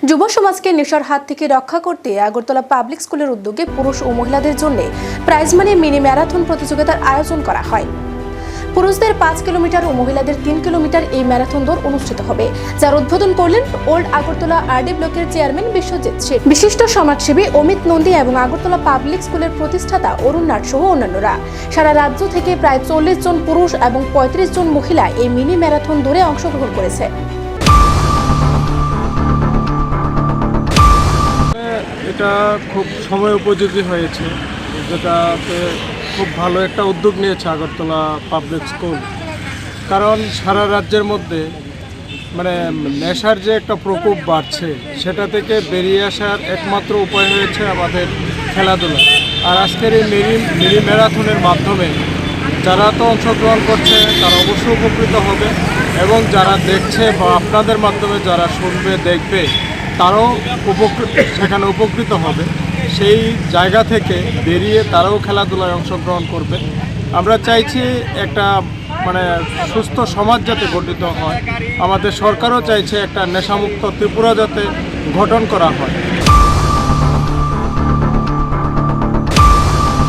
যুব সমাজকে নেশার হাত থেকে রক্ষা করতে আগরতলা পাবলিক স্কুলের উদ্যোগে পুরুষ ও মহিলাদের জন্য প্রাইজ মানি মিনি ম্যারাথন প্রতিযোগিতার আয়োজন করা হয়। পুরুষদের 5 কিলোমিটার ও মহিলাদের 3 কিলোমিটার এই ম্যারাথন দৌড় অনুষ্ঠিত হবে, যার উদ্বোধন করলেন ওল্ড আগরতলা আরডি ব্লকের চেয়ারম্যান বিশ্বজিৎ শেঠ, বিশিষ্ট সমাজসেবী অমিত নন্দী এবং আগরতলা পাবলিক স্কুলের প্রতিষ্ঠাতা অরুণ নাথ সহ অন্যান্যরা। সারা রাজ্য থেকে প্রায় 40 জন পুরুষ এবং 35 জন মহিলা এই মিনি ম্যারাথন দৌড়ে অংশগ্রহণ করেছে। এটা খুব সময় উপযোগী হয়েছে, যেটাতে খুব ভালো একটা উদ্যোগ নিয়েছে আগরতলা পাবলিক স্কুল। কারণ সারা রাজ্যের মধ্যে নেশার যে একটা প্রকোপ বাড়ছে, সেটা থেকে বেরিয়ে আসার একমাত্র উপায় হয়েছে আমাদের খেলাধুলা। আর আজকের এই মিনি ম্যারাথনের মাধ্যমে যারা তো অংশগ্রহণ করছে তারা অবশ্যই উপকৃত হবে, এবং যারা দেখছে বা আপনাদের মাধ্যমে যারা শুনবে দেখবে তারাও সেখানে উপকৃত হবে। সেই জায়গা থেকে বেরিয়ে তারাও খেলাধুলায় অংশগ্রহণ করবে। আমরা চাইছি একটা সুস্থ সমাজ যাতে গঠিত হয়। আমাদের সরকারও চাইছে একটা নেশামুক্ত ত্রিপুরা যাতে গঠন করা হয়।